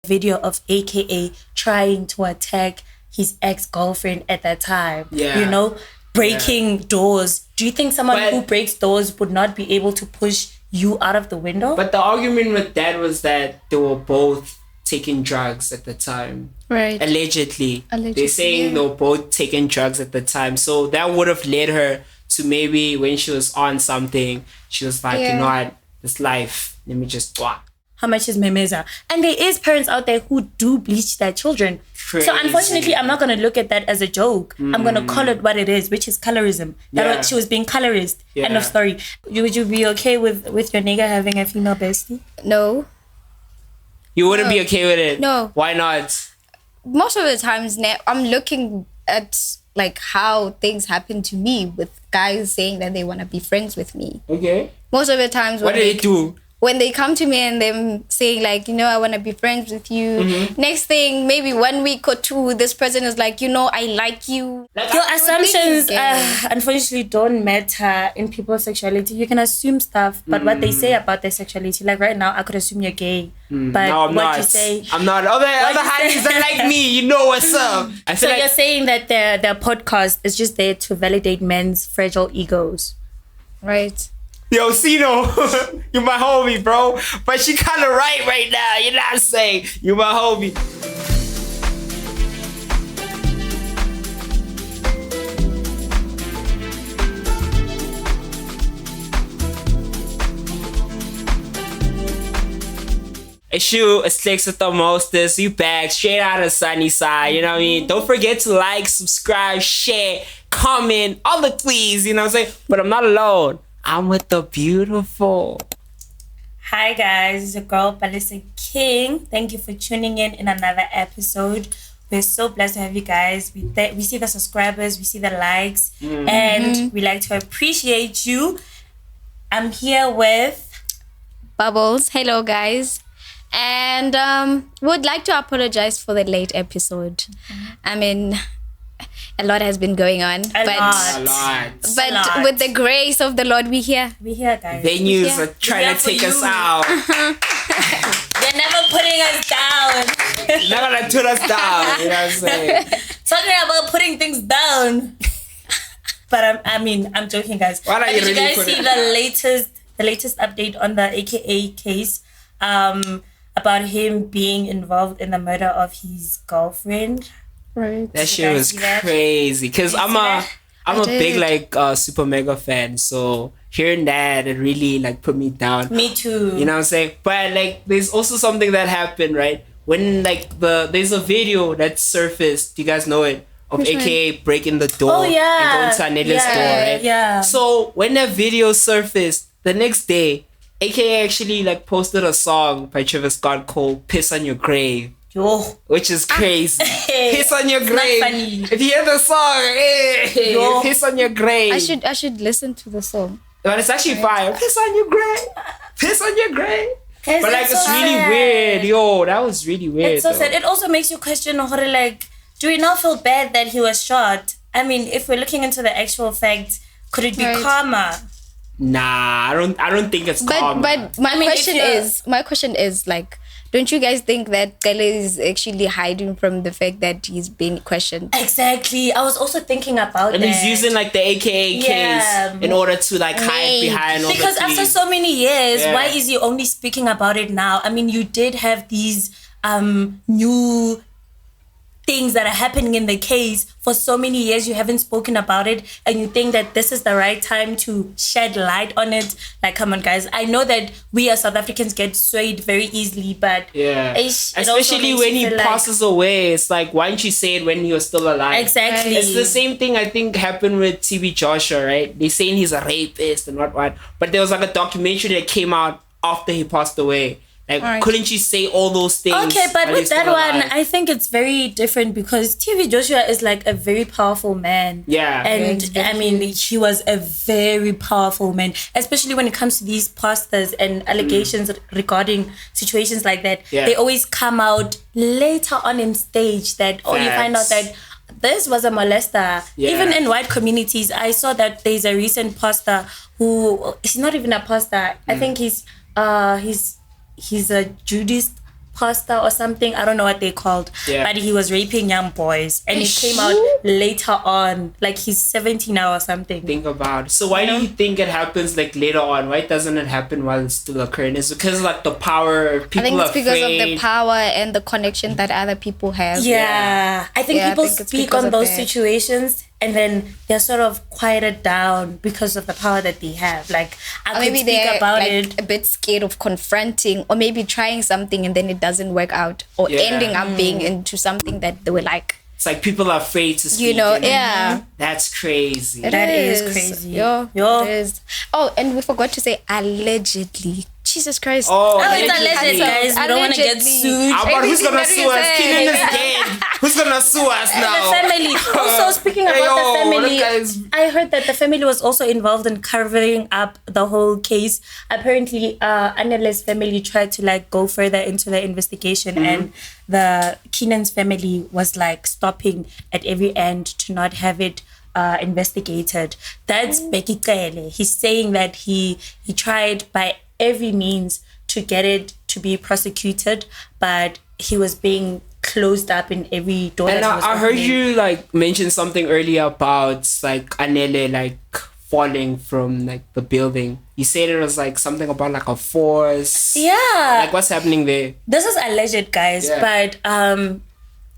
video of AKA trying to attack his ex-girlfriend at that time. Yeah. You know, breaking doors. Do you think someone who breaks doors would not be able to push you out of the window? But the argument with that was that they were both taking drugs at the time. Right. Allegedly. They're saying they were both taking drugs at the time. So that would have led her to maybe when she was on something, she was like, you know what, this life, let me just go. How much is memeza? And there is parents out there who do bleach their children. Crazy. So unfortunately, I'm not going to look at that as a joke. I'm going to call it what it is, which is colorism. She was being colorist. End of story. Would you be okay with your nigga having a female bestie? No. You wouldn't be okay with it? No. Why not? Most of the times now, I'm looking at like how things happen to me with guys saying that they want to be friends with me. Okay. Most of the times, what do they do? When they come to me and them saying like, you know, I want to be friends with you. Next thing, maybe 1 week or two, this person is like, you know, I like you. Like, your assumptions, unfortunately, don't matter in people's sexuality. You can assume stuff, but what they say about their sexuality, like right now, I could assume you're gay. But no, I'm not. You say, I'm not. Other honeys that like me, you know what's up. So you're saying that their podcast is just there to validate men's fragile egos. Right. Yo, Sino, you my homie, bro. But she kind of right now. You know what I'm saying? You my homie. It's you, it's Lex with the mostest. You back straight out of sunny side. You know what I mean? Don't forget to like, subscribe, share, comment, all the please. You know what I'm saying? But I'm not alone. I'm with the beautiful. Hi guys, it's your girl Balisa King. Thank you for tuning in another episode. We're so blessed to have you guys. We see the subscribers, we see the likes, and we like to appreciate you. I'm here with Bubbles. Hello guys. And would like to apologize for the late episode. I mean, a lot has been going on. A lot. But with the grace of the Lord, we're here. We're here, guys. Venues are trying to take us out. They're never putting us down. They're not gonna put us down. You know what I'm saying? Talking about putting things down. But I'm joking, guys. Why don't Did you guys see the latest update on the AKA case? About him being involved in the murder of his girlfriend. Right. That shit was crazy. Cause I'm a big like super mega fan. So hearing that, it really like put me down. Me too. You know what I'm saying? But like there's also something that happened, right? When like there's a video that surfaced, do you guys know it? Of AKA breaking the door and going to Nhlex door, right? Yeah. So when that video surfaced, the next day, AKA actually like posted a song by Travis Scott called Piss on Your Grave. Yo. Which is crazy. Piss on your grave. Not funny. If you hear the song, piss on your grave. I should listen to the song. But it's actually fire. Piss on your grave. Piss on your grave. But like it's really weird. Yo, that was really weird. It's so sad. It also makes you question, like, do we now feel bad that he was shot? I mean, if we're looking into the actual facts, could it be karma? Nah, I don't think it's karma. But my question is like, don't you guys think that Tele is actually hiding from the fact that he's been questioned? Exactly. I was also thinking about that. And he's using like the AKA case in order to like hide behind all because after so many years, why is he only speaking about it now? I mean, you did have these new things that are happening in the case for so many years. You haven't spoken about it, and you think that this is the right time to shed light on it. Like, come on, guys. I know that we as South Africans get swayed very easily, but especially when he passes away, it's like, why didn't you say it when he was still alive? Exactly. It's the same thing I think happened with TB Joshua, right? They saying he's a rapist and what, but there was like a documentary that came out after he passed away. Like, couldn't you say all those things? Okay, but with that one, I think it's very different because TV Joshua is like a very powerful man. Yeah. And I mean, he was a very powerful man, especially when it comes to these pastors and allegations regarding situations like that. Yeah. They always come out later on in stage that, you find out that this was a molester. Yeah. Even in white communities, I saw that there's a recent pastor who, he's not even a pastor. I think he's a Judaist pastor or something. I don't know what they called. Yeah. But he was raping young boys. And it came out later on. Like he's 70 now or something. Think about it. So why do you think it happens like later on? Why doesn't it happen while it's still occurring? Is it because like the power, people I think it's because of the afraid? power and the connection that other people have. Yeah. I think people it's speak because on of those that. situations and then they're sort of quieted down because of the power that they have. Like, I Or could maybe speak they're about like it. a bit scared of confronting, or maybe trying something and then it doesn't work out, or Yeah. ending up being into something that they were like, It's like people are afraid to speak. you know, and yeah. That's crazy. That is crazy. Yo, Yo. it is. Oh, and we forgot to say allegedly. Jesus Christ. Oh, Oh, it's alleged, allegedly. guys. We don't want to get Allegedly. sued. How about who's Everything gonna that we sue us? say. Killing is dead. Who's gonna sue us now? The family. Also, speaking about Hey, yo, the family, look, guys. I heard that the family was also involved in covering up the whole case. Apparently, Nhle's family tried to like go further into the investigation, and the Keenan's family was like stopping at every end to not have it investigated. That's Becky Kele. He's saying that he tried by every means to get it to be prosecuted, but he was being closed up in every door. And that he was I heard opening. you like mention something earlier about like Anele like falling from like the building. You said it was like something about like a force. Yeah. Like what's happening there? This is alleged, guys, Yeah. but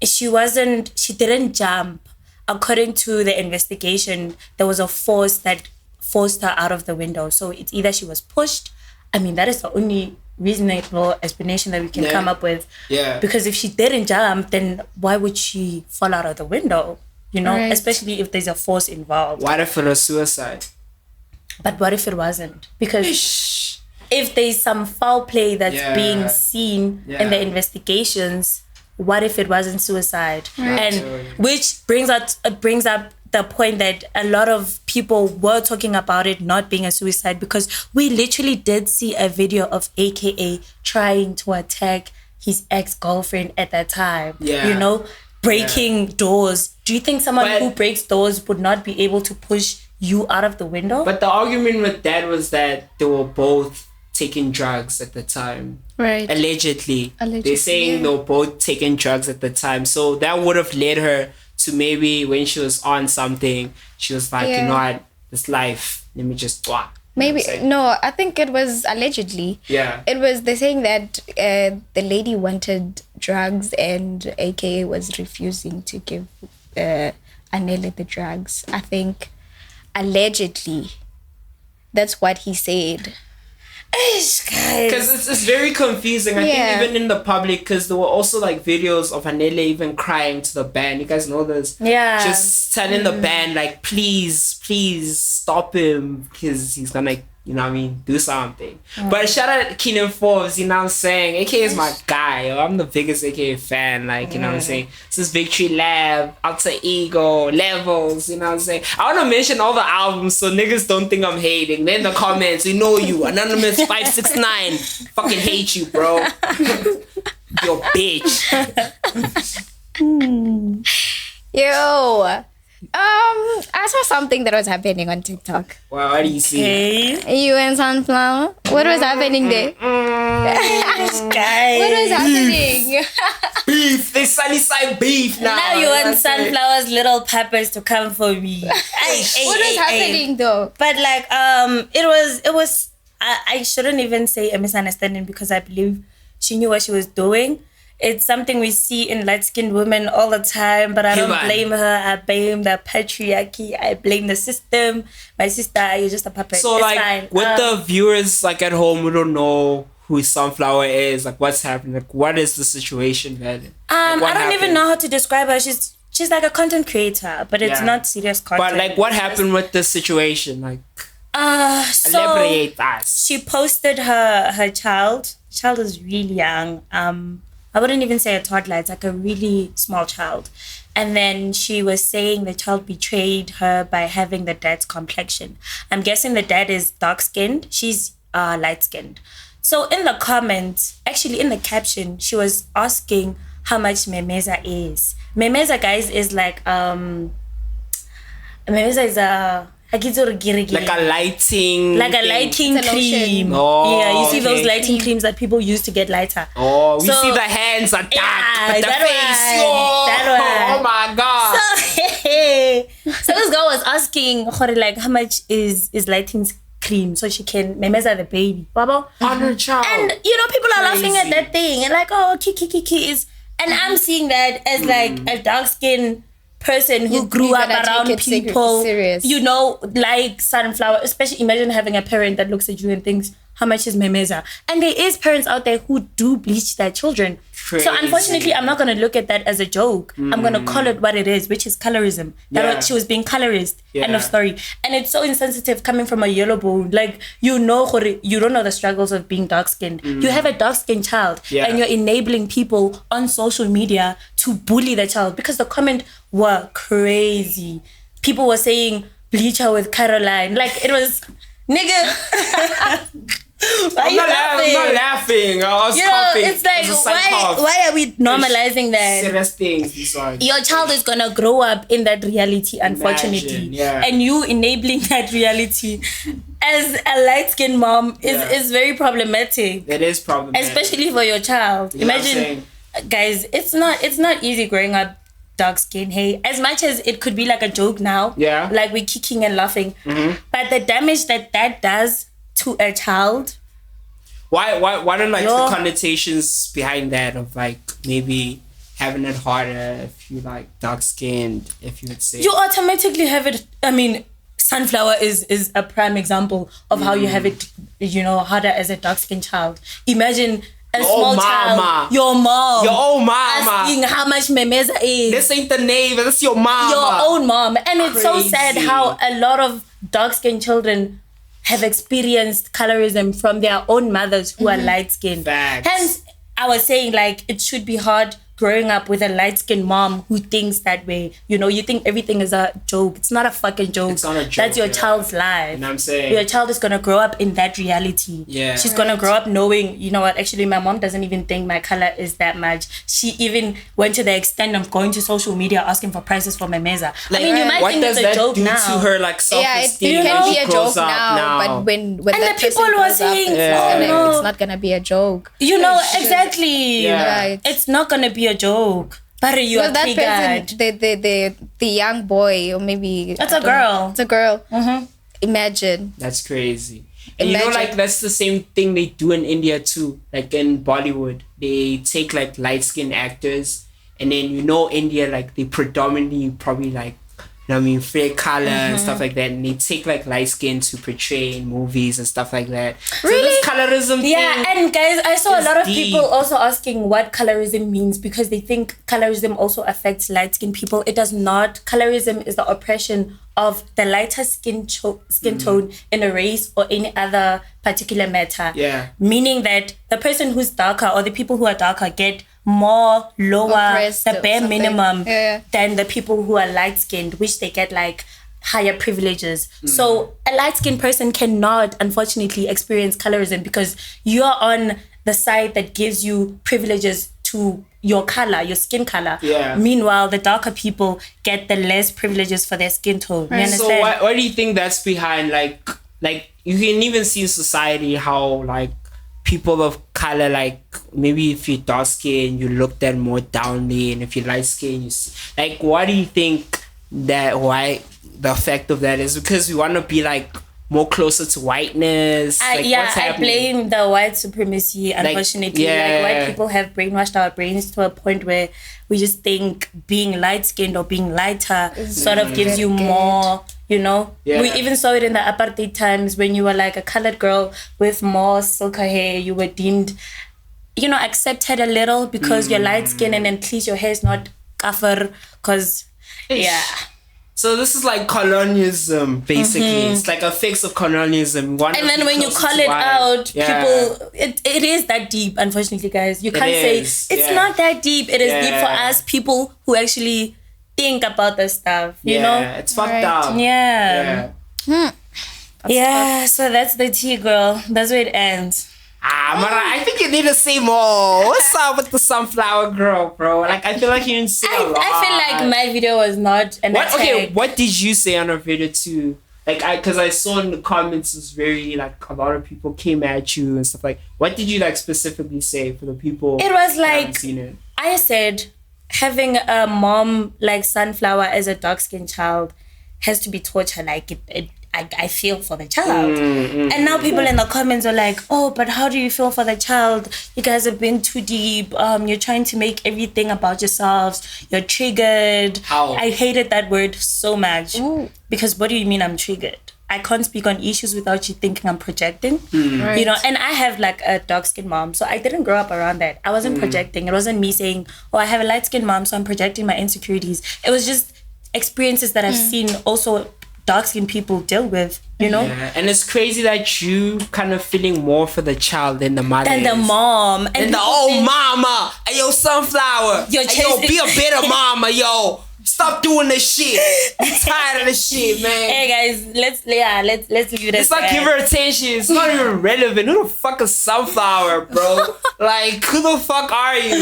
she didn't jump. According to the investigation, there was a force that forced her out of the window. So it's either she was pushed. I mean, that is the only reasonable explanation that we can Yeah. come up with. Yeah. Because if she didn't jump, then why would she fall out of the window? You know, Right. especially if there's a force involved. What if it was suicide? But what if it wasn't? Because Shh. if there's some foul play that's Yeah. being seen in the Yeah. investigations, what if it wasn't suicide? And Totally. which brings up the point that a lot of people were talking about it not being a suicide, because we literally did see a video of AKA trying to attack his ex-girlfriend at that time. Yeah. You know, breaking doors. Do you think someone But- who breaks doors would not be able to push you out of the window? But the argument with that was that they were both taking drugs at the time. Right. Allegedly. Allegedly, They're saying yeah. they were both taking drugs at the time. So that would have led her to maybe when she was on something, she was like, Yeah. you know what, this life, let me just You know Maybe what I'm saying? no, I think it was allegedly. Yeah. It was they're saying that the lady wanted drugs and AKA was refusing to give Anele the drugs. I think allegedly that's what he said. Guys. Because it's very confusing. I Yeah. think even in the public, because there were also like videos of Anele even crying to the band. You guys know this? Yeah. Just telling the band like, please stop him because he's gonna, you know what I mean, do something. But shout out to Keenan Forbes, you know what I'm saying? AKA is my guy. Yo. I'm the biggest AKA fan, like, you know what I'm saying? This is Victory Lab, Alter Ego, Levels, you know what I'm saying? I want to mention all the albums so niggas don't think I'm hating. Then in the comments, we know you, Anonymous 569. Fucking hate you, bro. Yo, bitch. Yo. I saw something that was happening on TikTok. Wow, what do you see? Okay. You and Sunflower? What was happening there? Guys. What was happening? Beef. They sunny side beef now. Now you know what want I'm saying? Sunflower's little peppers to come for me. What was happening though? But like, it was. I shouldn't even say a misunderstanding because I believe she knew what she was doing. It's something we see in light-skinned women all the time, but I don't Human. blame her. I blame the patriarchy. I blame the system. My sister, you're just a puppet. So it's like fine. with the viewers like at home who don't know who Sunflower is, like what's happening, like what is the situation, man? I don't even know how to describe her. She's like a content creator, but it's Yeah. not serious content. But like what happened with the situation? Like So elaborate us. she posted her child. Child is really young. I wouldn't even say a toddler. It's like a really small child. And then she was saying the child betrayed her by having the dad's complexion. I'm guessing the dad is dark-skinned. She's light-skinned. So in the comments, actually in the caption, she was asking how much Memeza is. Memeza, guys, is like Memeza is a Like a lighting. Like a thing. lighting It's a lotion. cream. Oh, yeah, you see those okay. lighting creams that people use to get lighter. Oh, we So- see the hands are dark, Yeah, but the that face, one, that one. oh my god. So this girl was asking like how much is lighting cream so she can memeza the baby. Baba. On her child. And people are laughing at Crazy. that thing and like, oh, kiki is, and I'm seeing that as like a dark skinned person who grew up gonna around take it people, serious. like sunflower. Especially imagine having a parent that looks at you and thinks, how much is memeza? And there is parents out there who do bleach their children. Crazy. So unfortunately, I'm not going to look at that as a joke. I'm going to call it what it is, which is colorism. Yeah. She was being colorist. End Yeah. of story. And it's so insensitive coming from a yellow bone. Like, you don't know the struggles of being dark-skinned. You have a dark-skinned child Yeah. and you're enabling people on social media to bully the child because the comment were crazy. People were saying, bleach her with Caroline. Like, it was, nigga. Why are you laughing? I'm not laughing. I was coughing. It's like, It was a side cough. why are we normalizing that? Serious things. These are. Your child is gonna grow up in that reality, unfortunately. Imagine, yeah. And you enabling that reality as a light-skinned mom is very problematic. It is problematic. Especially for your child. You know what I'm Imagine, saying? guys, it's not easy growing up dark skin. Hey, as much as it could be like a joke now, Yeah. like we're kicking and laughing, but the damage that does to a child. Why don't like Yo. the connotations behind that of like maybe having it harder if you like dark skinned, if you would say You automatically have it. I mean, sunflower is a prime example of how you have it, harder as a dark skinned child. Imagine a Your small own child, mama. your mom, your own mama. asking how much memeza is. This ain't the neighbor, that's your mama. Your own mom. And it's so sad Crazy. how a lot of dark-skinned children have experienced colorism from their own mothers who are light-skinned. Facts. Hence, I was saying, like, it should be hard growing up with a light-skinned mom who thinks that way. You think everything is a joke. It's not a fucking joke. It's not a joke, That's your yeah. child's life. You know what I'm saying? Your child is going to grow up in that reality. Yeah. She's going to grow up knowing, you know what, actually my mom doesn't even think my color is that much. She even went to the extent of going to social media asking for prices for my meza. I mean, you might what think does it's a that joke do now. to her like Yeah, it self-esteem? can when be she a grows joke up now, but when And that the people person were grows up, saying, it's not gonna be a joke. Exactly. Yeah. Right. It's not going to be a joke. But you Well, are that triggered. person, the young boy, or maybe It's I a don't know, girl. It's a girl. Imagine. That's crazy. And Imagine. like that's the same thing they do in India too. Like in Bollywood, they take like light-skinned actors, and then India, like they predominantly probably like fair color and stuff like that, and they take like light skin to portray in movies and stuff like that. So Really? this colorism Yeah, thing, and guys, I saw a is lot of deep. people also asking what colorism means because they think colorism also affects light-skinned people. It does not. Colorism is the oppression of the lighter skin tone in a race or any other particular matter. Yeah. Meaning that the person who's darker or the people who are darker get more lower, Oppressed the or bare something. minimum Yeah. than the people who are light-skinned, which they get like higher privileges. So a light-skinned person cannot, unfortunately, experience colorism because you are on the side that gives you privileges to your color, your skin color. Yeah. Meanwhile, the darker people get the less privileges for their skin tone. You understand? So what do you think that's behind like you can even see in society how like people of color, like maybe if you're dark skinned you looked at more downly, and if you're light skinned like what do you think that why the effect of that is? Because we want to be like more closer to whiteness. Like, what's I happening? blame the white supremacy, unfortunately. yeah. Like white people have brainwashed our brains to a point where we just think being light-skinned or being lighter sort of gives you more, Yeah. We even saw it in the apartheid times when you were like a colored girl with more silky hair, you were deemed, accepted a little because you're light-skinned and at least your hair is not kafir because, yeah. So this is like colonialism, basically. It's like a fix of colonialism. We wanna And then be when you closer call to it white. out, Yeah. people, it is that deep, unfortunately, guys. You can't say is, it's yeah. not that deep. It is deep for Yeah. us people who actually think about this stuff, you know? It's fucked Right. up. Yeah. Yeah, so that's the tea, girl. That's where it ends. Mara, I think you need to say more. What's up with the sunflower girl, bro? Like, I feel like you didn't say a lot. I feel like my video was not an What? attack. Okay, what did you say on our video too? Like, because I saw in the comments, it's very, like, a lot of people came at you and stuff like, what did you, like, specifically say for the people It was that haven't like, seen it? I said, having a mom like Sunflower as a dark-skinned child has to be torture. Like, I feel for the child. And now people in the comments are like, oh, but how do you feel for the child? You guys have been too deep. You're trying to make everything about yourselves. You're triggered. How? I hated that word so much. Ooh. Because what do you mean I'm triggered? I can't speak on issues without you thinking I'm projecting. Right. You know, and I have like a dark-skinned mom, so I didn't grow up around that. I wasn't projecting. It wasn't me saying, oh, I have a light-skinned mom, so I'm projecting my insecurities. It was just experiences that I've seen also dark-skinned people deal with, you know? Yeah. And it's crazy that you kind of feeling more for the child than the mother Than the is. mom. And the old mama. Hey, yo, Sunflower. You're Hey, yo, chasing- be a better mama, yo. Stop doing this shit. I'm tired of this shit, man. Hey guys, let's leave it It's at not that. give her attention. It's not even relevant. Who the fuck is Sunflower, bro? Like, who the fuck are you?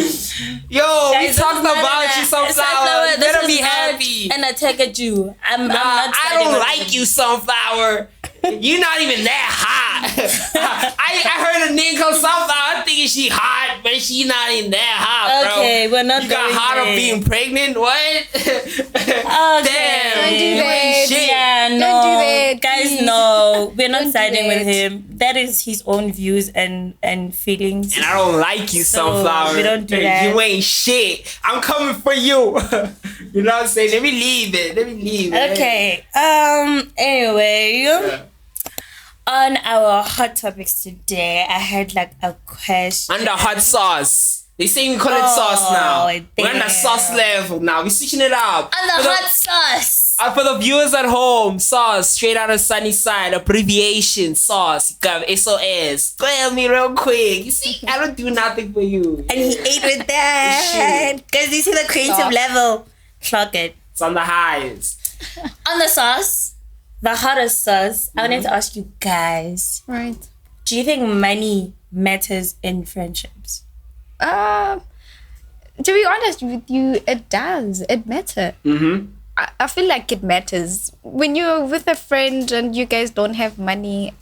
Yo, we Guys, talked this is about not you, an- Sunflower. You this better is be not happy. an attack at you. I'm not I siding don't with like you, Sunflower. You're not even that hot. I heard a nigga called Sunflower. I'm thinking she hot, but she not even that hot, bro. Okay, we're not You got going hot of there. being pregnant? What? Damn. Don't do you that. ain't shit. Yeah, no, Don't do that, guys, please. no, we're not Don't do siding with that. him. That is his own views and feelings. And I don't like you, So, Sunflower. we don't do Hey, that. You ain't shit. I'm coming for you. You know what I'm saying? Let me leave it. Okay. Anyway, on our hot topics today, I had like a question. Under hot sauce. They say we call it sauce now. We're on the damn. sauce level now. We're switching it up. On the hot sauce. For the viewers at home, sauce, straight out of sunny side, abbreviation, sauce. You got SOS. Tell me real quick. You see, I don't do nothing for you. And he ate with that. Guys, you see the creative Stop. level. Clock it. It's on the highest. On the sauce, the hottest sauce, I wanted to ask you guys, Right. do you think money matters in friendships? To be honest with you, it does. It matters. I feel like it matters. When you're with a friend and you guys don't have money,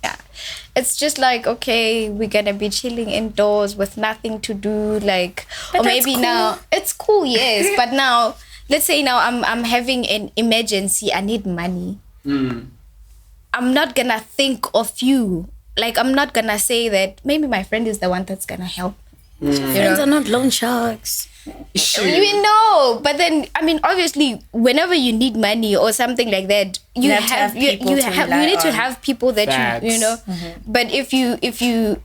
it's just like, okay, we're gonna be chilling indoors with nothing to do, like, But or that's maybe cool. now it's cool, yes, but now let's say now I'm having an emergency, I need money. I'm not gonna think of you. Like, I'm not gonna say that maybe my friend is the one that's gonna help. You Friends know? are not loan sharks. Shoot. You know, but then I mean, obviously, whenever you need money or something like that, you have to have people to rely you need to on. have people that Facts. you know. But if you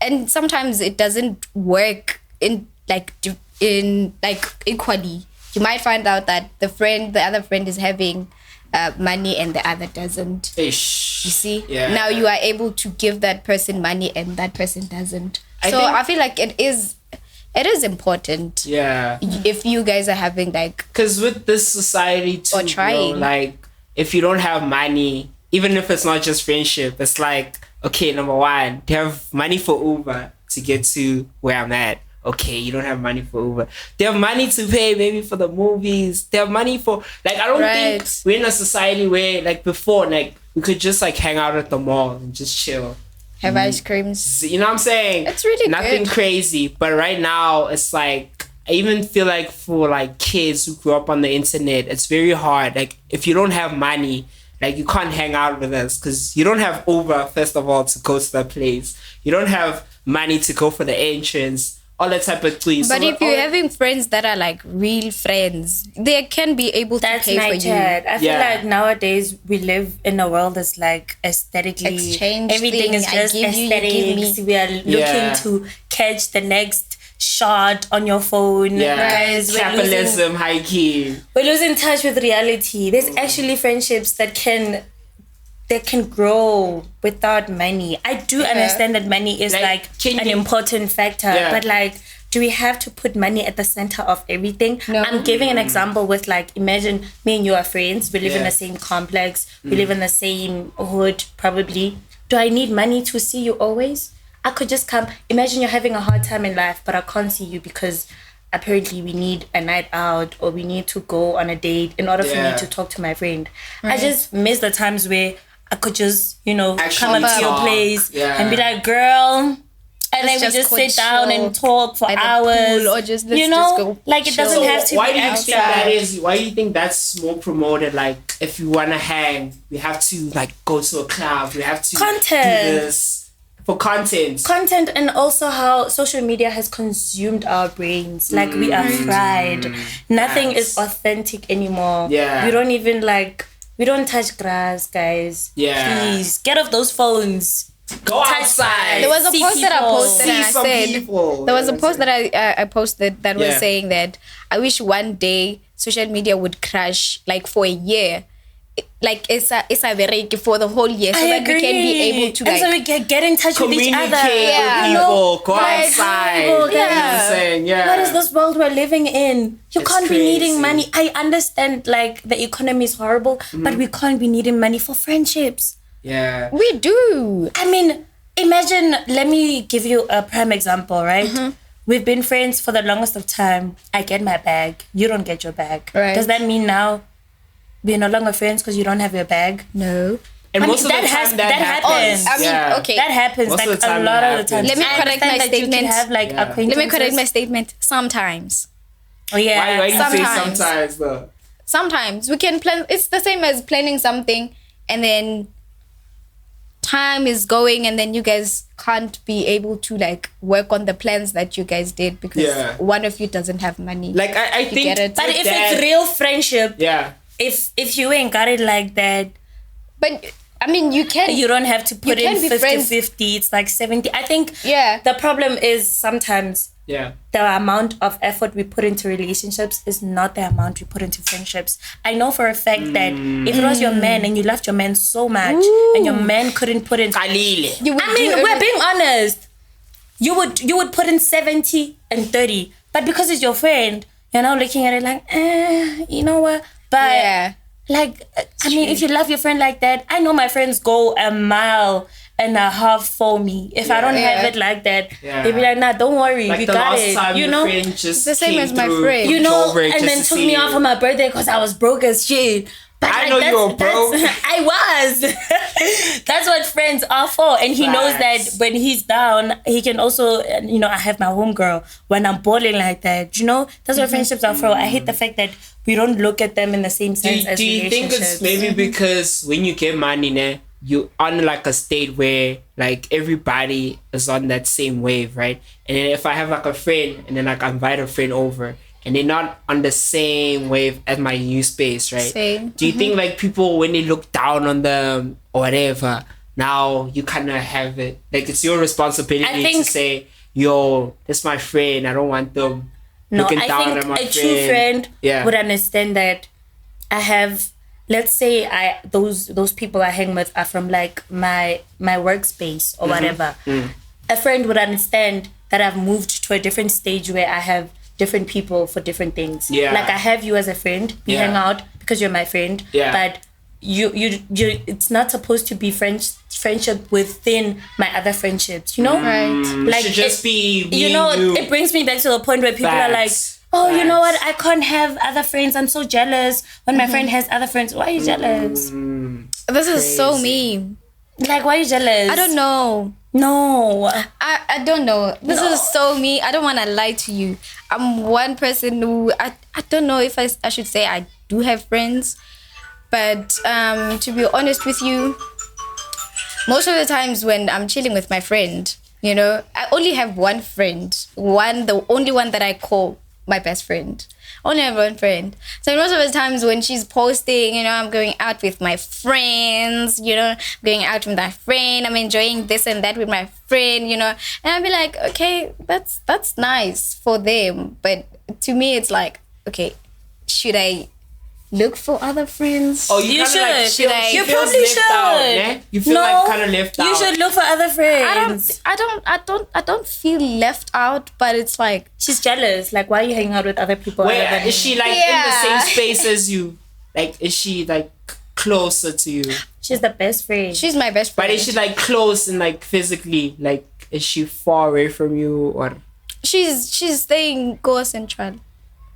and sometimes it doesn't work in equally. You might find out that the other friend is having money and the other doesn't. Ish. You see, Yeah. now you are able to give that person money and that person doesn't. I So think- I feel like it is important. Yeah. If you guys are having like, Because with this society too, Or trying. bro, like, if you don't have money, even if it's not just friendship, it's like, okay, number one, they have money for Uber to get to where I'm at. Okay, you don't have money for Uber. They have money to pay maybe for the movies. They have money for, like, I don't think Right. we're in a society where, like, before, like, we could just, like, hang out at the mall and just chill. have ice creams. You know what I'm saying? It's really nothing good. crazy. But right now, it's like, I even feel like for like kids who grew up on the internet, it's very hard. Like, if you don't have money, like, you can't hang out with us because you don't have Uber, first of all, to go to that place. You don't have money to go for the entrance, all that type of things. But if you're having friends that are like real friends, they can be able to That's pay for you. nice. I feel Yeah. like nowadays we live in a world that's like aesthetically Exchange everything thing. is I just give you, you give aesthetics. me. We are looking Yeah. to catch the next shot on your phone. yeah, Guys, capitalism, high key. we're losing touch with reality. There's actually friendships that can grow without money. I do understand that money is Like, like can an you- important factor, Yeah. but like, do we have to put money at the center of everything? No. I'm giving an example with like, imagine me and you are friends. We live in Yeah. the same complex. We live in the same hood, probably. Do I need money to see you always? I could just come. Imagine you're having a hard time in life, but I can't see you because apparently we need a night out or we need to go on a date in order for me Yeah. to talk to my friend. I just miss the times where I could just, come Actually up to your talk. place Yeah. and be like, girl. And then we Let's just just sit down and chill talk for by the hours. pool or just let's just go like it chill. doesn't have to why be do you think outside. that is? Why do you think that's more promoted? Like, if you want to hang, we have to like go to a club. We have to Content. do this for content. Content, and also how social media has consumed our brains. Like, we are fried. Nothing is authentic anymore. Yeah. We don't even we don't touch grass, guys. Yeah. Please get off those phones. Go outside. There was a See post that I people. posted and I See some said people. there was a post that I posted that was Yeah. saying that I wish one day social media would crash like for a year, like it's a bereke for the whole year, so I that agree. we can be able to and so like we can get in touch with each Communicate other. Yeah. with people. Go Like, outside. people, You know what I'm yeah. saying? Yeah. What is this world we're living in? You It's can't be needing crazy. money. I understand like the economy is horrible, but we can't be needing money for friendships. Yeah. we do. I mean, imagine, let me give you a prime example, right? Mm-hmm. We've been friends for the longest of time. I get my bag. You don't get your bag. Right. Does that mean now we're no longer friends because you don't have your bag? No. And I most mean, of the that time that happens. happens. I mean, Yeah. okay. That happens Most like of the a time lot that of the time. happens. Let me I correct understand my that you can statement. have like Yeah. acquaintances. Let me correct my statement. Sometimes. Oh, yeah. Why do you say Sometimes. sometimes though? Sometimes we can plan. It's the same as planning something and then time is going and then you guys can't be able to like work on the plans that you guys did because Yeah. one of you doesn't have money. Like I think get it? But with if that- it's real friendship, yeah. if you ain't got it like that, But I mean, you can. you don't have to put You in can be friends. 50-50. It's like 70. I think Yeah. the problem is sometimes Yeah. the amount of effort we put into relationships is not the amount we put into friendships. I know for a fact that if it was your man and you loved your man so much and your man couldn't put in... Kalile. You would I mean, do we're everything. being honest. You would put in 70 and 30. But because it's your friend, you're now looking at it like, you know what? But... Yeah. Like, I mean, if you love your friend like that, I know my friends go a mile and a half for me. If I don't have Yeah. it like that, Yeah. they'd be like, nah, don't worry, Like you the got last it. time You your know? friend just the same came as my through, friend. You know, over and just then to took see me you. out for my birthday because I was broke as shit. But I know you were broke. I was. That's what friends are for. And he knows that Facts. when he's down, he can also, I have my homegirl when I'm balling like that. You know, that's what friendships are for. I hate the fact that we don't look at them in the same sense as Do you think relationships. it's maybe because when you get money, ne, you on like a state where like everybody is on that same wave, right? And then if I have like a friend and then like I invite a friend over and they're not on the same wave as my new space, right? Same. Do you think like people when they look down on them or whatever, now you kind of have it like it's your responsibility I think- to say, yo, that's my friend. I don't want them No, looking I down think on my a true friend Yeah. would understand that I have, let's say those people I hang with are from like my workspace or whatever. A friend would understand that I've moved to a different stage where I have different people for different things. Yeah. Like I have you as a friend. We Yeah. hang out because you're my friend. Yeah. But you it's not supposed to be friendship within my other friendships, you know? Right. It should just be me you know, and you. it brings me back to the point where people are like, Facts. oh, you know what? Facts. I can't have other friends. I'm so jealous when my friend has other friends. Why are you jealous? This is so Crazy. mean. Like, why are you jealous? I don't know. No. I don't know. This is so me. I don't want to lie to you. I'm one person who I don't know if I should say I do have friends, but to be honest with you, most of the times when I'm chilling with my friend, I only have one friend, the only one that I call my best friend. Only have one friend. So most of the times when she's posting, I'm going out with my friends, going out with my friend, I'm enjoying this and that with my friend, and I'll be like, okay, that's nice for them. But to me, it's like, okay, should I look for other friends? Oh, You kinda like should. feel- You feels probably left out, should. ne? You feel No, like kind of left out. You should look for other friends. I don't feel left out, but it's like, She's jealous. Like, why are you hanging out with other people? Where other than is she like Yeah. in the same space as you? Like, is she like closer to you? She's the best friend. she's my best friend. But is she like close and like physically? Like, is she far away from you or? She's staying Goa Central.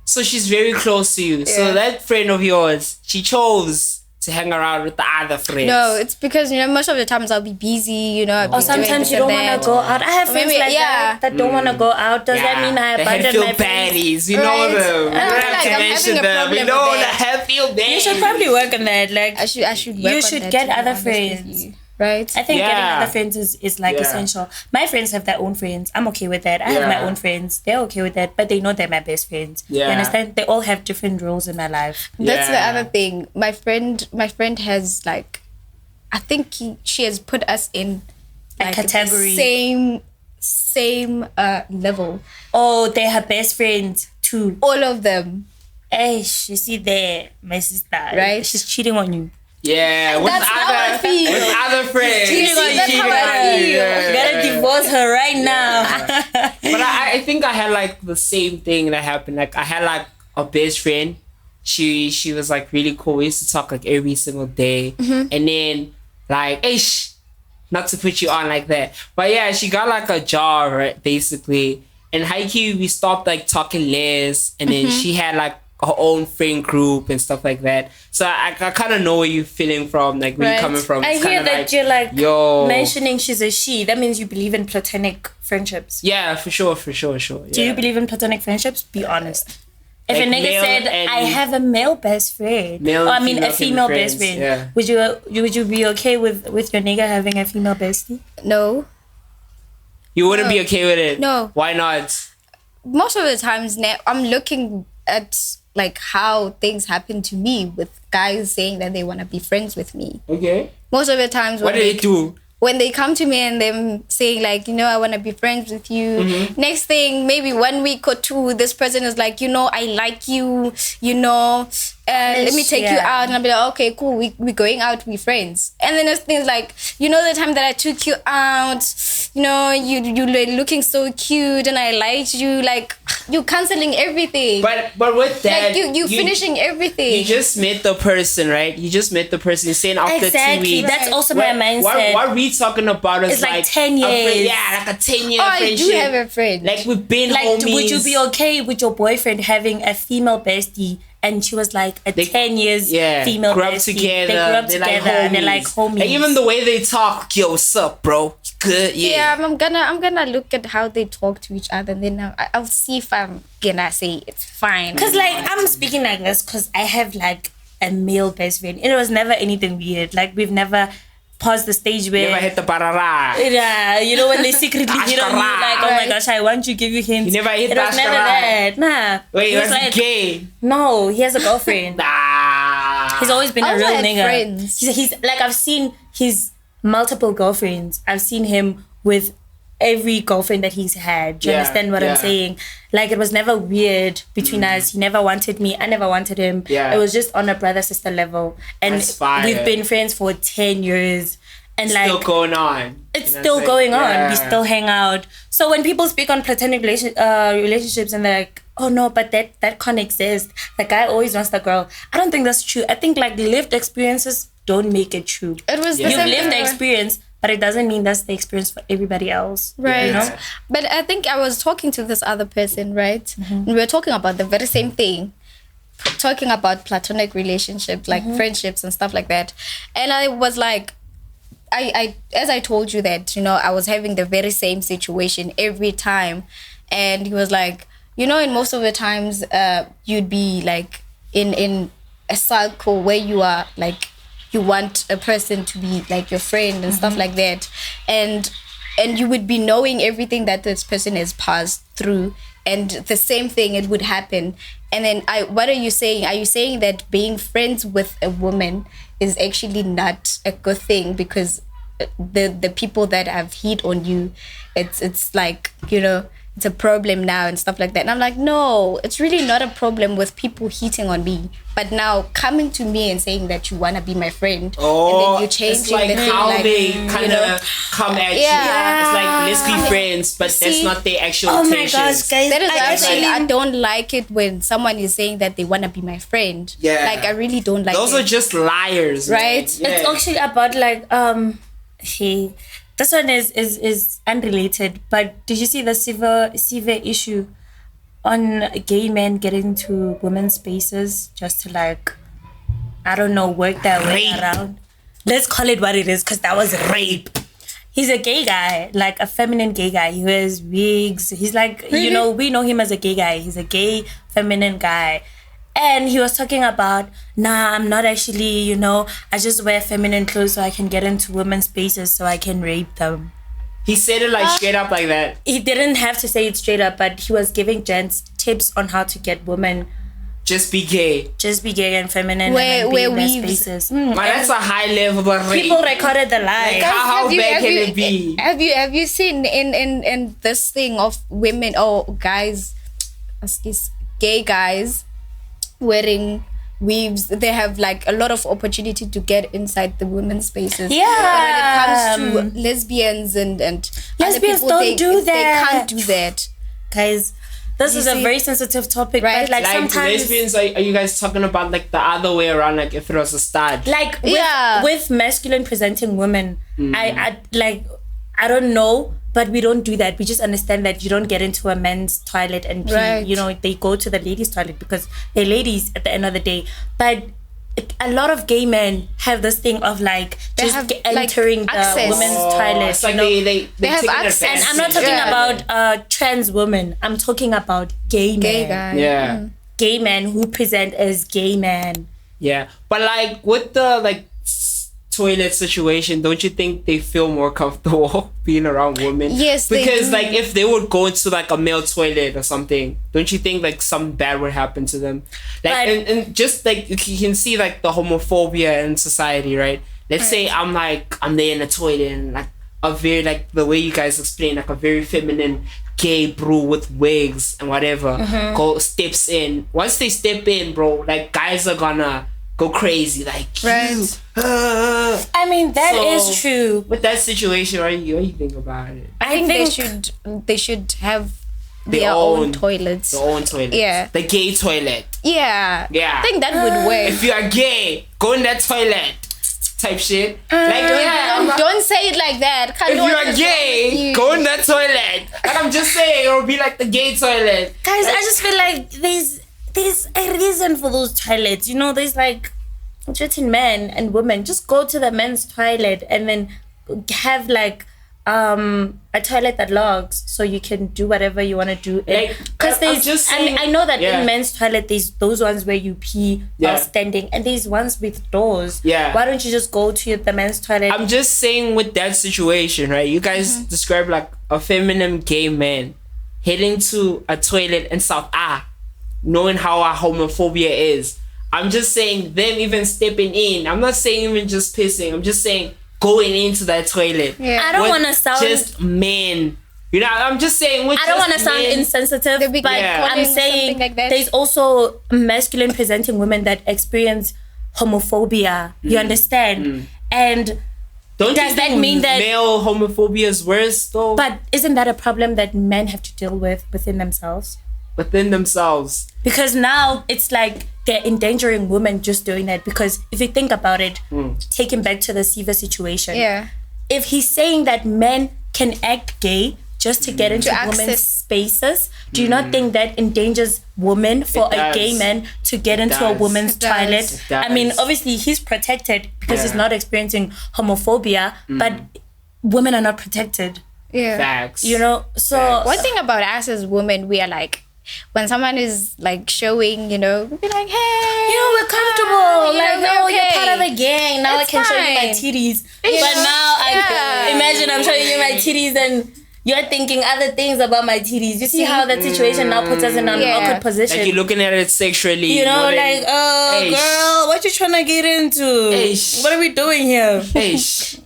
So she's very close to you. So Yeah. that friend of yours, she chose to hang around with the other friends? No, it's because, most of the times I'll be busy, I'll be Or sometimes you don't want to go out. I have friends like that don't want to go out. Does that mean I abandon my friends? Baddies, you know them. You don't have to mention them. We know the healthy baddies. You should probably work on that. Like I should. You should get other friends. Right? I think getting other friends is like essential. My friends have their own friends. I'm okay with that. I have my own friends. They're okay with that, but they know they're my best friends. Yeah. You understand? They all have different roles in my life. That's the other thing. My friend has like, I think she has put us in like a category. The same level. Oh, they're her best friends too. All of them. Hey, you see there, my sister. Right? She's cheating on you. Yeah, with other friends. Cheating on you. You gotta divorce her right now. But I think I had like the same thing that happened. Like I had like a best friend. She was like really cool. We used to talk like every single day. And then like, not to put you on like that. But yeah, she got like a job, right, basically. And Heike, we stopped like talking less. And then she had like her own friend group and stuff like that. So I kind of know where you're feeling from, like where you're coming from. I hear that you're like mentioning she's a she. That means you believe in platonic friendships. Yeah, for sure. Yeah. Do you believe in platonic friendships? Be honest. If a nigga said, I have a male best friend, a female best friend, would you be okay with your nigga having a female bestie? No. You wouldn't be okay with it? No. Why not? Most of the times now, I'm looking at like how things happen to me with guys saying that they want to be friends with me. Okay. Most of the times what do they do? When they come to me and them saying like, I want to be friends with you. Next thing, maybe 1 week or two, this person is like, I like you, let me take you out. And I'll be like, okay, cool, we're going out, we're friends. And then there's things like, the time that I took you out, you were looking so cute and I liked you, like, you cancelling everything. But with that, like you finishing everything. You just met the person, right? You just met the person. You're saying after 2 weeks. That's also my mindset. What we talking about is like 10 years. Like a 10-year friendship. I do have a friend. Like we've been homies. Would you be okay with your boyfriend having a female bestie? And she was like 10 years female grew up bestie. Together. They grew up together and they're like homies. Like even the way they talk, yo, what's up, bro? Good, yeah. I'm gonna look at how they talk to each other, and then I'll see if I'm gonna say it's fine. Cause like I'm speaking like this because I have like a male best friend. It was never anything weird. Like we've never paused the stage where never hit the barara. Yeah, when they secretly hit on you, like, oh my gosh, I want to give you hints. You never hit it was never that. Nah. Wait, he was like, gay? No, he has a girlfriend. He's always been a real nigga. Friends. He's like, I've seen his multiple girlfriends. I've seen him with every girlfriend that he's had. Do you understand what I'm saying? Like, it was never weird between us. He never wanted me. I never wanted him. It was just on a brother-sister level. And we've been friends for 10 years. And it's still going on. It's still going on. We still hang out. So when people speak on platonic relationships and they're like, oh no, but that can't exist. The guy always wants the girl. I don't think that's true. I think like lived experiences don't make it true. It was You've lived the experience, but it doesn't mean that's the experience for everybody else. Right. But I think I was talking to this other person, right? And we were talking about the very same thing. Talking about platonic relationships, like friendships and stuff like that. And I was like, I as I told you that, I was having the very same situation every time. And he was like, in most of the times, you'd be like in a cycle where you are like, you want a person to be like your friend and stuff like that. And you would be knowing everything that this person has passed through. And the same thing, it would happen. And then what are you saying? Are you saying that being friends with a woman is actually not a good thing because the people that have hit on you, it's like, it's a problem now and stuff like that. And I'm like, no, it's really not a problem with people hitting on me. But now coming to me and saying that you want to be my friend, and then you changing it's like the thing, how like, they kind of come at you. It's like, let's be friends, but that's not their actual intentions. Oh my gosh, guys. That is I don't like it when someone is saying that they want to be my friend. Yeah. Like, I really don't like Those it. are just liars. Right? Yeah. It's actually about like, this one is unrelated, but did you see the severe issue on gay men getting to women's spaces just to like I don't know, work their way Rape. around. Let's call it what it is, because that was rape. He's a gay guy, like a feminine gay guy. He wears wigs. He's like, you know, we know him as a gay guy. He's a gay, feminine guy. And he was talking about, nah, I'm not actually, you know, I just wear feminine clothes so I can get into women's spaces so I can rape them. He said it like straight up like that. He didn't have to say it straight up, but he was giving gents tips on how to get women. Just be gay. Just be gay and feminine Where and be in their weaves. spaces. Man, that's a high level of rape. People recorded the live. How bad can it be? Have you seen in this thing of women or guys, gay guys wearing weaves? They have like a lot of opportunity to get inside the women's spaces. Yeah. But when it comes to lesbians and other Lesbians people, don't do they that. can't do that. Guys, this You is a see? very sensitive topic, Right? right? Like Like sometimes, lesbians, are you guys talking about like the other way around? Like if it was a stud? like Yeah. with masculine presenting women, I don't know, but we don't do that. We just understand that you don't get into a men's toilet and pee. Right. You know, they go to the ladies' toilet because they're ladies at the end of the day. But a lot of gay men have this thing of like They just have, entering like, the access. women's toilet. It's like you know? they have take access. And advantage. I'm not talking Yeah. about trans women. I'm talking about gay men. Gay guy. Yeah. Gay men who present as gay men. Yeah, but like with the like toilet situation, don't you think they feel more comfortable being around women? Yes, they because do. like if they would go into like a male toilet or something, don't you think like something bad would happen to them? Like But- and just like you can see like the homophobia in society, right? Let's say I'm there in the toilet and like a very like the way you guys explain, like a very feminine gay bro with wigs and whatever steps in. Once they step in, bro, like guys are gonna go crazy, like Right. you. I mean, that is So, true. With that situation, what do you think about it? I think they should have their own toilets. Their own toilet. Yeah. The gay toilet. Yeah. Yeah. I think that would work. If you are gay, go in that toilet. Type shit. Like Don't say it like that. if you are gay, go in that toilet. Like I'm just saying, it'll be like the gay toilet. Guys, I just feel like there's a reason for those toilets. You know, there's like certain men and women. Just go to the men's toilet and then have like a toilet that logs so you can do whatever you want to do. Like, Because I'm just saying- I know that Yeah. in men's toilet there's those ones where you pee Yeah. while standing, and there's ones with doors. Yeah. Why don't you just go to the men's toilet? I'm just saying with that situation, right? You guys describe like a feminine gay man heading to a toilet in South knowing how our homophobia is. I'm just saying them even stepping in. I'm not saying even just pissing. I'm just saying going into that toilet. Yeah. I don't with want to sound. just men. You know, I'm just saying with I don't just want to sound men, insensitive, They'll be but Yeah. I'm calling saying something like that. there's also masculine presenting women that experience homophobia. You understand? And Don't does you that think mean that- male homophobia is worse though? but isn't that a problem that men have to deal with within themselves? Within themselves. Because now it's like they're endangering women just doing that. Because if you think about it, taking back to the Siva situation, Yeah. if he's saying that men can act gay just to get into To women's access. spaces, do you not think that endangers women for It a gay does. man to get into a does. woman's It does. toilet? It I mean, does. obviously he's protected because he's Yeah. not experiencing homophobia, but women are not protected, Yeah. Facts. you know? So Facts. One thing about us as women, we are like, when someone is like showing, you know, we'll be like, hey, you know, we're comfortable. you know, Like, we're oh, you're okay. part of the gang. Now It's I can show you my fine. titties. Yeah. But now Yeah. imagine I'm showing you my titties and you're thinking other things about my titties. You see how that situation now puts us in an Yeah. awkward position. Like you're looking at it sexually. You know, more than- like, oh, Hey, girl, what you trying to get into? Hey, What are we doing here? Hey,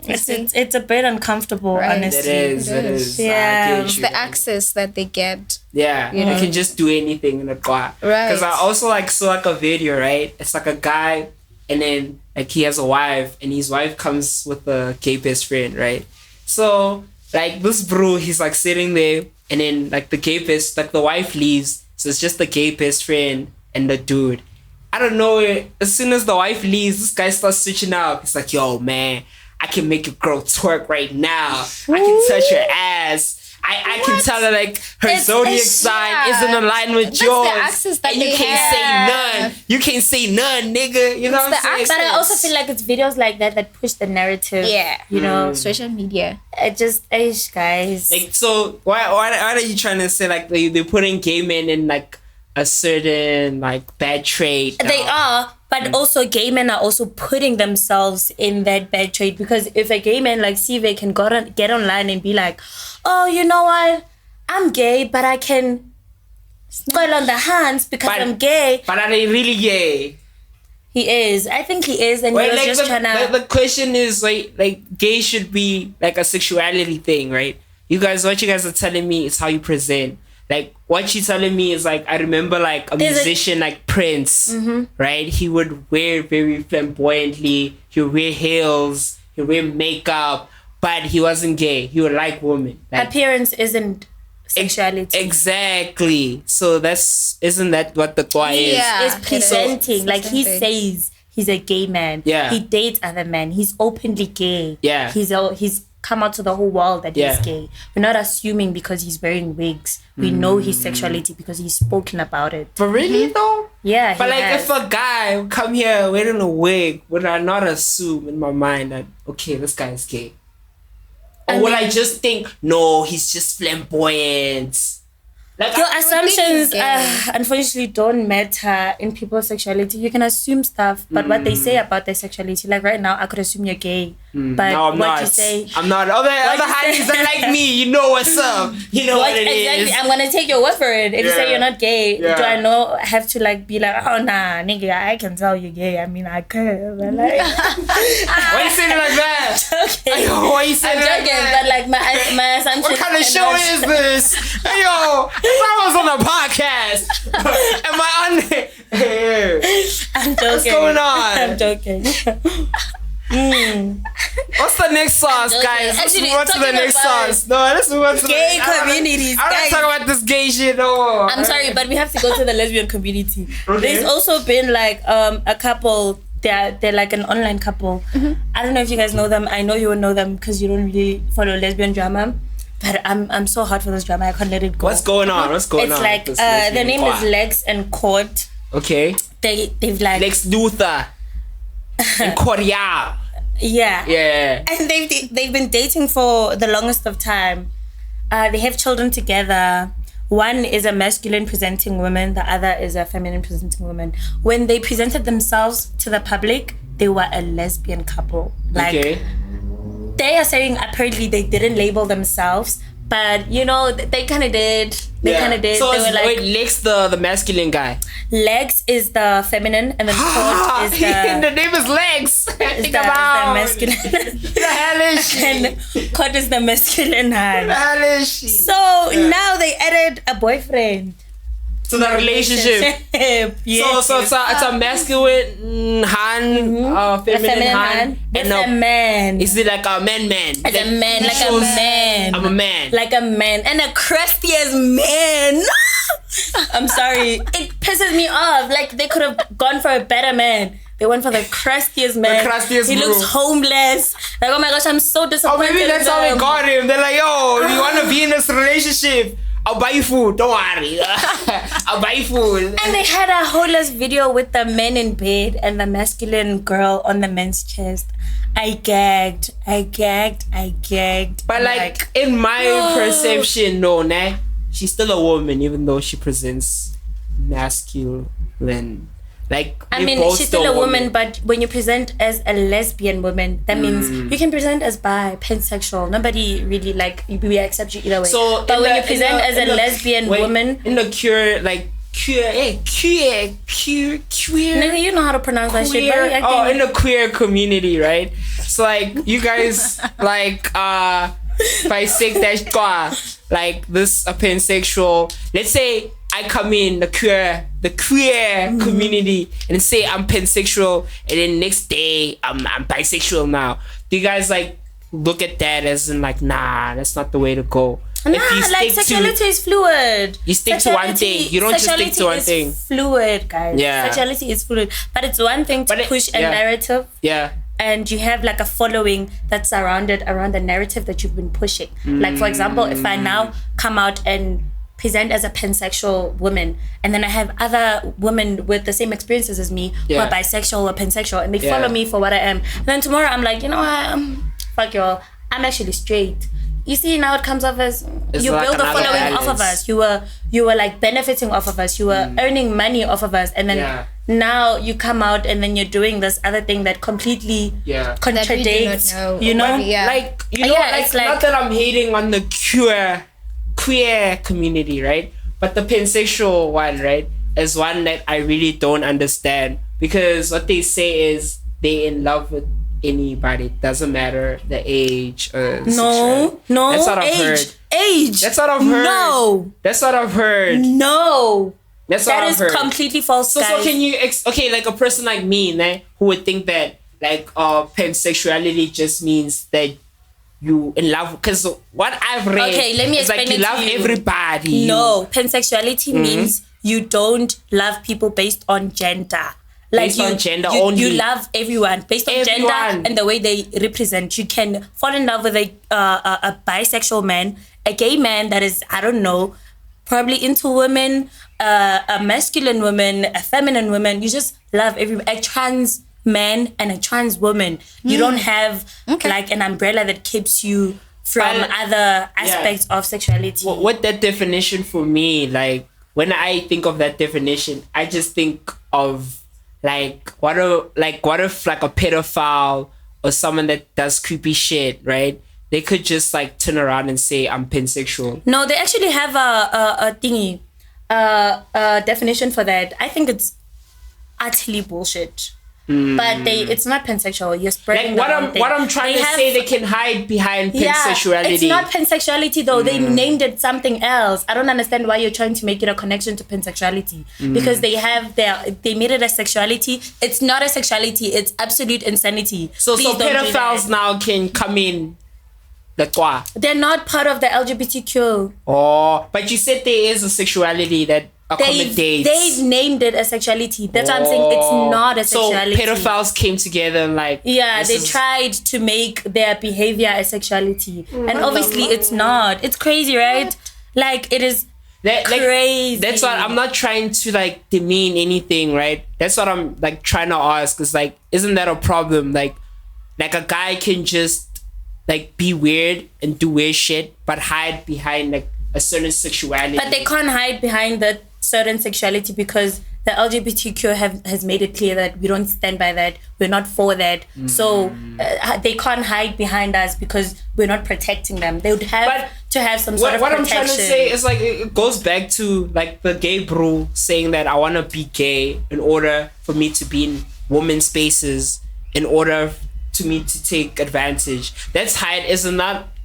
It's a bit uncomfortable, Right. honestly. it is. Yeah. I get you. the access that they get. Yeah, you can just do anything in the car. Right. Because I also like saw like a video, right? It's like a guy, and then like he has a wife, and his wife comes with a gay best friend, right? So like this bro, he's like sitting there, and then like the gay best, like the wife leaves, so it's just the gay best friend and the dude. I don't know. As soon as the wife leaves, this guy starts switching up. He's like, "Yo, man, I can make a girl twerk right now. I can touch her ass. I can tell that like her It's zodiac a sign shit. isn't aligned with That's yours. the access that and you they can't have. say none. You can't say none, nigga. You know what I'm saying? access. But I also feel like it's videos like that push the narrative. Yeah. You know, Social media. it just, guys. Like, so why are you trying to say like they're putting gay men in like a certain like bad trait? They are, but also gay men are also putting themselves in that bad trait, because if a gay man like Sive can get online and be like, oh, you know what, I'm gay, but I can spoil on the hands because I'm gay. But are they really gay? He is. I think he is, and Well, he was like just trying to. the question is like gay should be like a sexuality thing, right? What you guys are telling me is how you present. Like, what you're telling me is like, I remember like a musician like Prince, right? He would wear very flamboyantly. He would wear heels. He would wear makeup, but he wasn't gay. He would like women. Like, Appearance isn't sexuality. Exactly. So isn't that what the toy is? Yeah. Is presenting. Like, he Something. says he's a gay man. Yeah. He dates other men. He's openly gay. Yeah. He's come out to the whole world that Yeah. he's gay. We're not assuming because he's wearing wigs. We know his sexuality because he's spoken about it. But really though? Yeah. But he like, has. if a guy would come here wearing a wig, would I not assume in my mind that, okay, this guy is gay? Or would I just think, no, he's just flamboyant? Like, Your I- assumptions, gay. unfortunately, don't matter in people's sexuality. You can assume stuff, but what they say about their sexuality, like right now, I could assume you're gay, but no, I'm what not. you say, I'm not. Other you honeys say- that like me, you know what's up. You know what it exactly? is. I'm gonna take your word for it. If you say Yeah. you're not gay, Yeah. do I have to like be like, oh nah, nigga, I can tell you're gay. I mean, I could, but like, Why you saying it like that? okay. Yo, why you saying I'm it like joking, that? but like my assumption. What kind of show is this? Hey, yo, if I was on a podcast, am I on there? I'm joking. What's going on? I'm joking. What's the next sauce, joking. guys? Let's Actually, move on to the talking next about sauce. No, let's move on to gay the communities, I don't guys. talk about this gay shit no more. I'm sorry, but we have to go to the lesbian community. Okay. There's also been like a couple. They're like an online couple. I don't know if you guys know them. I know you will know them because you don't really follow lesbian drama. But I'm so hot for this drama. I can't let it go. What's going on? What's going It's on? like with this their name lesbian is Lex and Court. Okay. They've like Lex Luthor. And Korea. yeah. Yeah. And they've been dating for the longest of time. They have children together. One is a masculine presenting woman, the other is a feminine presenting woman. When they presented themselves to the public, they were a lesbian couple. Like, Okay. they are saying apparently they didn't label themselves, but you know, they kind of did. They kind of did. So they it's, were like, wait, Lex the masculine guy. Lex is the feminine, and then Court is the the name is Lex. Think about masculine. the hell is she? And Court is the masculine The hand. hell is she? So now they added a boyfriend to the relationship. Yes. So it's a masculine hand, a feminine hand, with and a man. is it like a man? As a man, like a man. I'm a man. Like a man. And a crusty as man. I'm sorry. It pisses me off. Like, they could have gone for a better man. They went for the crustiest man. crustiest he bro. looks homeless. Like, oh my gosh, I'm so Oh, disappointed. maybe that's in how they them. got him. They're like, yo, you want to be in this relationship? I'll buy you food. Don't worry. I'll buy you food. And they had a homeless video with the men in bed and the masculine girl on the men's chest. I gagged. But like in my perception, no, nah, she's still a woman, even though she presents masculine. Like, I mean, she's still a woman, but when you present as a lesbian woman, that means you can present as bi, pansexual. Nobody really we accept you either way. So, but in when the- you present in the- as a in the- lesbian wait, woman, in the queer, nigga, you know how to pronounce that shit. Why are you acting in the queer community, right? So like you guys like bisexual, like this a pansexual. Let's say I come in the queer community and say I'm pansexual, and then next day I'm bisexual now. Do you guys like look at that as in like, nah, that's not the way to go? nah, like sexuality is fluid. You stick to one thing. You don't just stick to one thing. Fluid, guys. Yeah. Sexuality is fluid, but it's one thing to push a narrative. Yeah. and you have like a following that's surrounded around the narrative that you've been pushing. Like, for example, if I now come out and present as a pansexual woman, and then I have other women with the same experiences as me who are bisexual or pansexual, and they follow me for what I am, and then tomorrow I'm like, you know what, fuck y'all, I'm actually straight. You see, now it comes off as you like build a following off of us. You were like benefiting off of us. You were earning money off of us, and then now you come out and then you're doing this other thing that completely contradicts. You know, like like not that I'm hating on the queer community, right? But the pansexual one, right, is one that I really don't understand, because what they say is they in love with anybody. It doesn't matter the age or no, that's what I've heard. Age. That's what I've heard. No. That's what I've heard. No. That's what I've heard. That is completely false. So can you okay, like a person like me, né, who would think that like pansexuality just means that you in love, because what I've read let me is like explain you love everybody. No, pansexuality means you don't love people based on gender. Like based on gender only. You love everyone based on gender and the way they represent. You can fall in love with a bisexual man, a gay man that is, I don't know, probably into women, a masculine woman, a feminine woman. You just love everyone. A trans man and a trans woman. You don't have like an umbrella that keeps you from other aspects of sexuality. What that definition for me, like when I think of that definition, I just think of like what if like a pedophile or someone that does creepy shit, right? They could just like turn around and say I'm pansexual. No, they actually have a thingy, a definition for that. I think it's utterly bullshit. But it's not pansexual. You're spreading like what I'm trying to say, they can hide behind pansexuality. It's not pansexuality though. They named it something else. I don't understand why you're trying to make it a connection to pansexuality, because they made it a sexuality. It's not a sexuality. It's absolute insanity. So pedophiles now can come in. They're not part of the LGBTQ. Oh, but you said there is a sexuality that accommodates. They've named it a sexuality. That's what I'm saying. It's not a sexuality. So pedophiles came together and like... Yeah, they tried to make their behavior a sexuality. And obviously it's not. It's crazy, right? Like, it is crazy. That's what... I'm not trying to like demean anything, right? That's what I'm like trying to ask. Is like, isn't that a problem? Like a guy can just like be weird and do weird shit, but hide behind like a certain sexuality. But they can't hide behind that certain sexuality, because the LGBTQ has made it clear that we don't stand by that. We're not for that. So they can't hide behind us because we're not protecting them. They would have to have some sort of protection. What I'm trying to say is like, it goes back to like the gay bro saying that I want to be gay in order for me to be in women's spaces, in order to me to take advantage. That's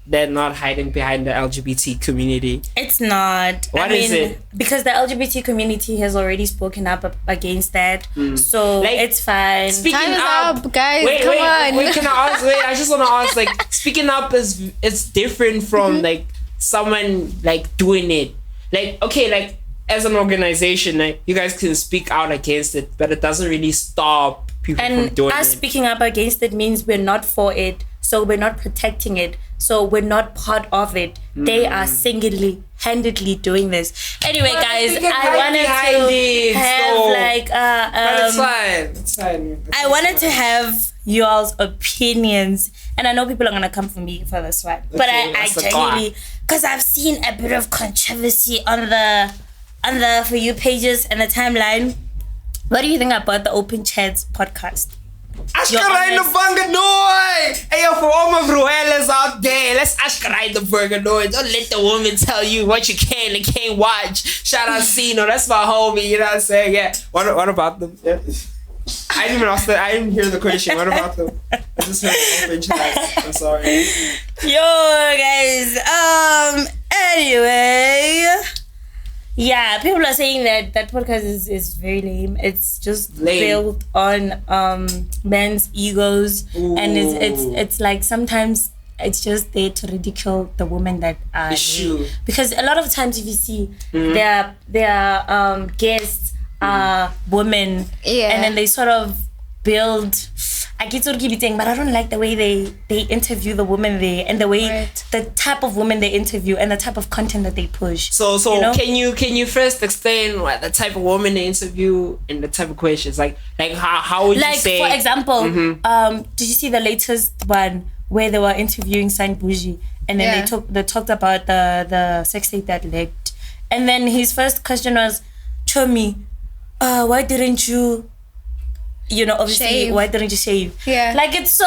they're not hiding behind the LGBT community. It's not. What is it? Because the LGBT community has already spoken up against that. So like, it's fine. Speaking up, guys. Come on. Wait, can I ask? I just want to ask. Like, speaking up it's different from like someone like doing it. Like, okay, like as an organization, like you guys can speak out against it, but it doesn't really stop people from doing it. And us speaking up against it means we're not for it. So we're not protecting it. So we're not part of it. They are single-handedly doing this. Anyway, guys, I wanted to have it's fine. I wanted to have y'all's opinions, and I know people are gonna come for me for this one, but I genuinely, because I've seen a bit of controversy on the For You pages and the timeline. What do you think about the Open Chats podcast? Ashkarai the Banganoi! Hey, yo, for all my Bruelas out there, let's Ashkarai the Banganoi. Don't let the woman tell you what you can and can't watch. Shout out Sino, that's my homie, you know what I'm saying? Yeah. What about them? Yeah. I didn't hear the question. What about them? I just heard Open Chats. I'm sorry. Yo, guys. Anyway. Yeah, people are saying that podcast is very lame. It's just built on men's egos. Ooh. And it's like sometimes it's just there to ridicule the women that are there. Because a lot of times if you see their guests are women, and then they sort of build I get to keep saying, but I don't like the way they interview the women there and the way the type of women they interview and the type of content that they push. So can you first explain what the type of woman they interview and the type of questions? Like how would you say? Like for example, did you see the latest one where they were interviewing Saint Bougie and then they talked about the sex tape that leaked, and then his first question was, Chomi, why didn't you obviously shave. Why didn't you shave? Yeah. Like it's so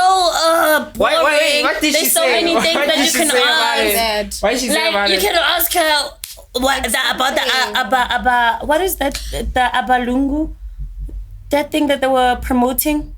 boring. What did There's she so say? many things that you can ask. Why did she say about you it? can ask her what is that? The Abalungu? That thing that they were promoting?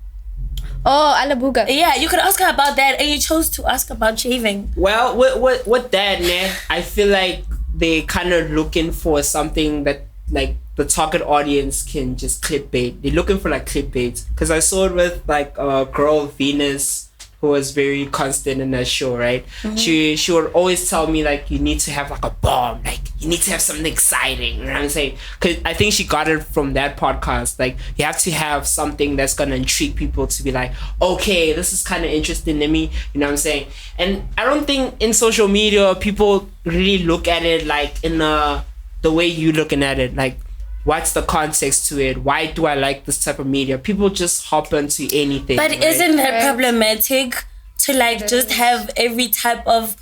Oh, Alabuga. Yeah, you could ask her about that, and you chose to ask about shaving. Well, with that, man, I feel like they kind of looking for something that like the target audience can just clickbait. They're looking for like clickbait, because I saw it with like a girl, Venus, who was very constant in that show, right? She would always tell me like, you need to have like a bomb, like you need to have something exciting, you know what I'm saying? Because I think she got it from that podcast. Like you have to have something that's gonna intrigue people to be like, okay, this is kind of interesting to me, you know what I'm saying? And I don't think in social media people really look at it like in the way you looking at it, like what's the context to it? Why do I like this type of media? People just hop into anything. But right? isn't that problematic to like just have every type of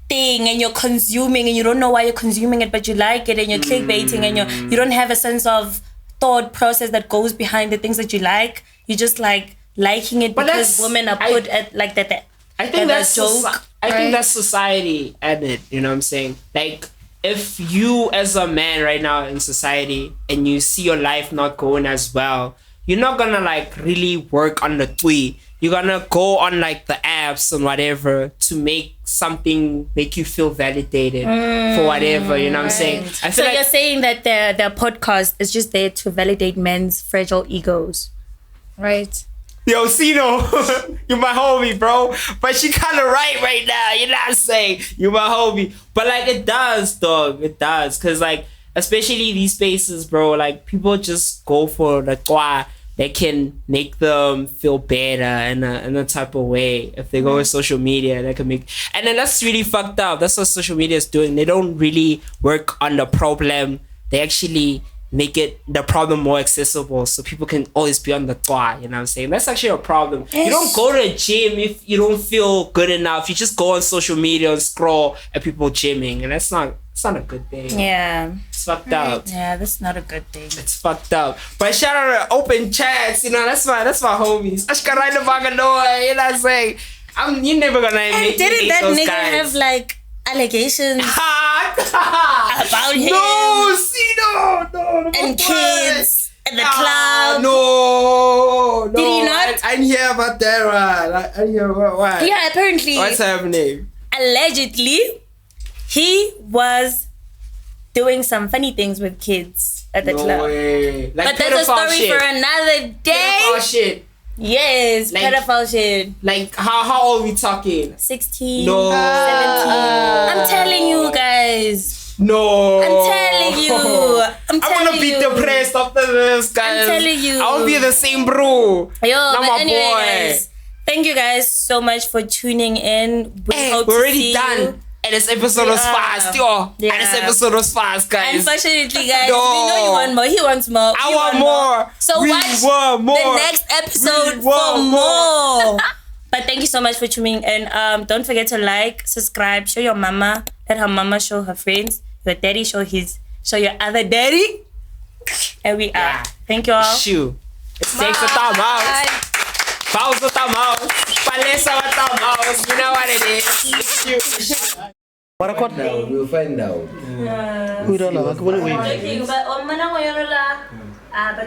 thing and you're consuming and you don't know why you're consuming it, but you like it and you're clickbaiting and you don't have a sense of thought process that goes behind the things that you like. You just like liking it because women are put at like that. I think that's joke. I think that's society at it. You know what I'm saying? Like, if you as a man right now in society and you see your life not going as well, you're not gonna like really work on the tweet. You're gonna go on like the apps and whatever to make you feel validated for whatever, you know what I'm saying? I feel you're saying that the podcast is just there to validate men's fragile egos. Right. Yo, Sino, you my homie, bro. But she kind of right now. You know what I'm saying? You my homie. But like, it does, dog. It does. Because like, especially these spaces, bro, like people just go for the qua that can make them feel better in a type of way. If they go with social media, they can make... And then that's really fucked up. That's what social media is doing. They don't really work on the problem. They actually make the problem more accessible so people can always be on the toa, you know what I'm saying? That's actually a problem. Yes. You don't go to a gym if you don't feel good enough. You just go on social media and scroll at people gymming, and it's not a good thing. Yeah. It's fucked up. Yeah, that's not a good thing. It's fucked up. But shout out to Open Chats, you know, that's my homies. Ashka right the Baganoa, you know what I'm saying? You're never gonna make didn't that those nigga guys have like allegations about him? No, see, no, and kids at the club. No. Did he not? I didn't hear about that one. I didn't hear about what. Yeah, apparently. What's happening? Allegedly, he was doing some funny things with kids at the club. No way. Like, but that's a story shit. for another day. Pedophile shit. Yes, like, pedophile shit. Like, how old are we talking? 16, no. 17. I'm telling you guys. No. I'm telling you. I'm gonna be depressed after this, guys. I'm telling you. I'll be the same bro. Yo, not but my anyway, boy. Guys, thank you guys so much for tuning in. We're already done. And this episode was fast, yo. Yeah. And this episode was fast, guys. Unfortunately, guys, we know you want more. He wants more. I want more. So watch the next episode for more. But thank you so much for tuning in. Don't forget to like, subscribe, show your mama. Let her mama show her friends. Your daddy show your other daddy. And we are. Thank you all. Shoo. It takes a thumb out. Pause with the mouse. Palesa with the mouse. You know what it is. We'll find out. We don't know. But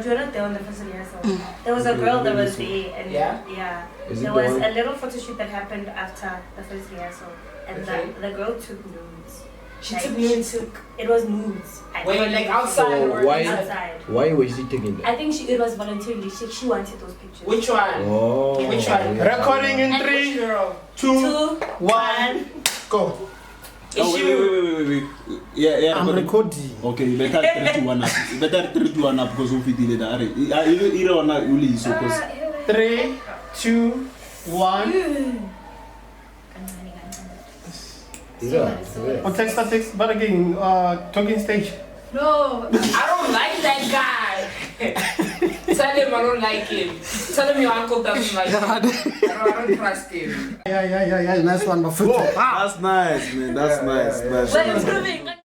you're not there on the first rehearsal. There was a girl that was there, and yeah. There was a little photo shoot that happened after the first rehearsal, and the girl took nudes. She took nudes. It was nudes. Wait, like outside or outside? Why was she taking that? I think it was voluntarily. She wanted those pictures. Which one? Oh. Which one? Recording in 3, 2, 1, go. Wait. Yeah. I'm recording. Okay, better 3 to 1 up. Better 3 to 1 up because of the delay. You don't want to release because. 3, 2, 1. Oh, text, but again, talking stage. No, I don't like that guy. Tell him I don't like him. Tell him your uncle doesn't like him. I don't trust him. Yeah, nice one, my foot. That's nice, man. That's nice. We're improving.